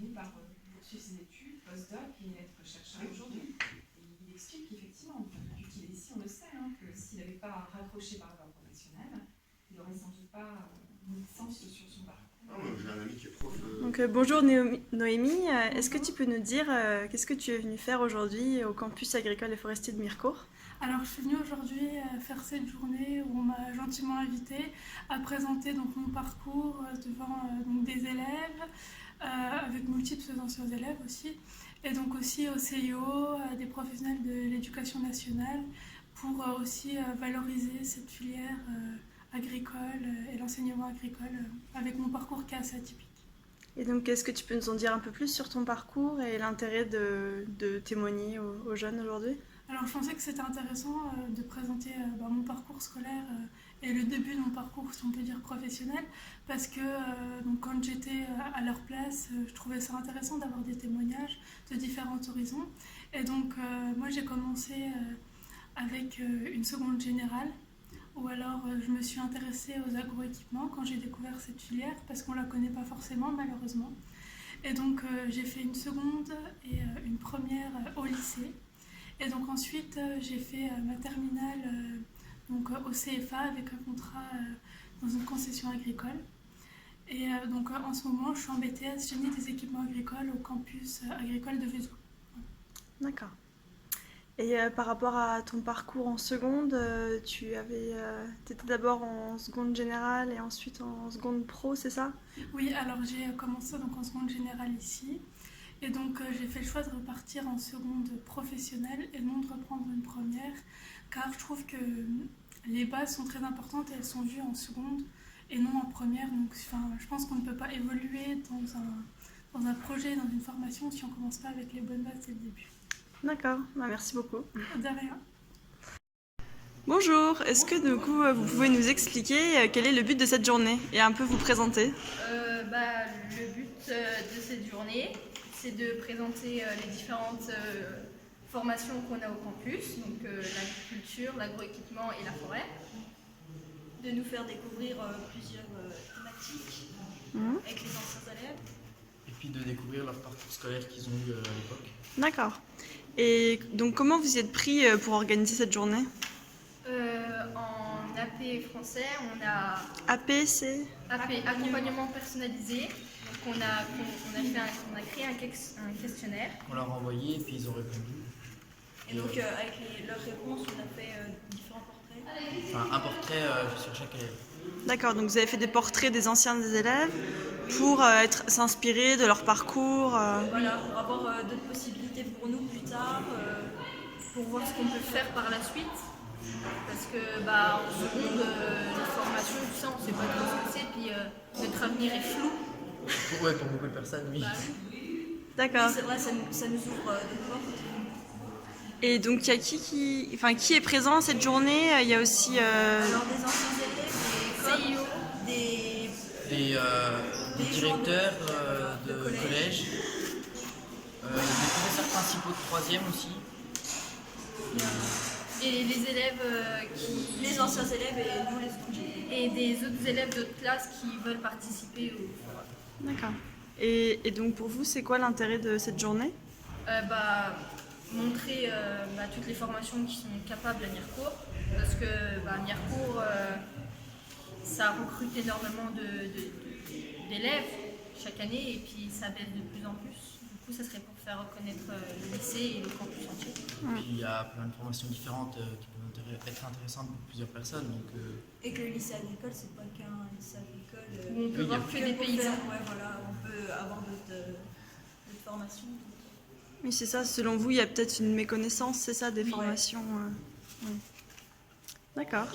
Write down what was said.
fini par poursuivre ses études, postdoc et être chercheur aujourd'hui. Et il explique qu'effectivement, depuis qu'il est ici, on le sait, que s'il n'avait pas raccroché par la voie professionnelle, il n'aurait sans doute pas mis de sens sur son parcours. J'ai un ami qui est prof. Donc, bonjour Noémie, est-ce que tu peux nous dire qu'est-ce que tu es venue faire aujourd'hui au campus agricole et forestier de Mirecourt? Alors je suis venue aujourd'hui faire cette journée où on m'a gentiment invitée à présenter donc, mon parcours devant donc, des élèves, avec multiples anciens élèves aussi, et donc aussi au CIO, des professionnels de l'éducation nationale, pour aussi valoriser cette filière agricole et l'enseignement agricole avec mon parcours qui est assez atypique. Et donc, est-ce que tu peux nous en dire un peu plus sur ton parcours et l'intérêt de témoigner aux jeunes aujourd'hui? Alors je pensais que c'était intéressant de présenter mon parcours scolaire et le début de mon parcours, si on peut dire professionnel, parce que donc, quand j'étais à leur place, je trouvais ça intéressant d'avoir des témoignages de différents horizons. Et donc moi j'ai commencé avec une seconde générale, ou alors je me suis intéressée aux agroéquipements quand j'ai découvert cette filière, parce qu'on ne la connaît pas forcément malheureusement. Et donc j'ai fait une seconde et une première au lycée. Et donc ensuite j'ai fait ma terminale donc, au CFA avec un contrat dans une concession agricole. Et donc en ce moment je suis en BTS génie des équipements agricoles au campus agricole de Vesoul. D'accord. Et par rapport à ton parcours en seconde, tu étais d'abord en seconde générale et ensuite en seconde pro, c'est ça? Oui, alors j'ai commencé donc, en seconde générale ici. Et donc j'ai fait le choix de repartir en seconde professionnelle et non de reprendre une première, car je trouve que les bases sont très importantes et elles sont vues en seconde et non en première. Donc je pense qu'on ne peut pas évoluer dans un projet, dans une formation, si on ne commence pas avec les bonnes bases dès le début. D'accord, merci beaucoup. De rien. Bonjour, est-ce que du coup vous pouvez nous expliquer quel est le but de cette journée et un peu vous présenter? Le but de cette journée, c'est de présenter les différentes formations qu'on a au campus, donc l'agriculture, l'agroéquipement et la forêt. De nous faire découvrir plusieurs thématiques avec les anciens élèves. Et puis de découvrir leur parcours scolaire qu'ils ont eu à l'époque. D'accord. Et donc comment vous y êtes pris pour organiser cette journée? En AP français, on a AP, c'est AP, accompagnement personnalisé. Donc on a créé un questionnaire. On leur a envoyé et puis ils ont répondu. Et donc avec leurs réponses, on a fait différents portraits. Enfin, un portrait sur chaque élève. D'accord, donc vous avez fait des portraits des anciens des élèves pour s'inspirer de leur parcours. Voilà, pour avoir d'autres possibilités pour nous plus tard, pour voir ce qu'on peut faire par la suite. Parce que en seconde, les formations, tout ça, on ne sait pas trop ce que c'est, puis notre avenir est flou. Ouais, pour beaucoup de personnes, oui. D'accord. Oui, c'est vrai, ça nous ouvre des portes. Et donc, il y a qui est présent cette journée? Il y a aussi... Alors, des anciens élèves, des CIO, des directeurs de collège, des professeurs principaux de 3e aussi. Et les élèves les anciens élèves et nous les secondes. Et des autres élèves d'autres classes qui veulent participer au forum. D'accord. Et donc, pour vous, c'est quoi l'intérêt de cette journée? Montrer toutes les formations qui sont capables à Mirecourt, parce que Mirecourt, ça recrute énormément d'élèves chaque année et puis ça baisse de plus en plus. Du coup, ça serait pour faire reconnaître le lycée et le campus entier. Et puis il y a plein de formations différentes qui peuvent être intéressantes pour plusieurs personnes. Et que le lycée agricole, c'est pas qu'un lycée agricole où on peut voir que des paysans. On peut avoir d'autres formations. Oui, c'est ça. Selon vous, il y a peut-être une méconnaissance, c'est ça, des formations. Oui. D'accord.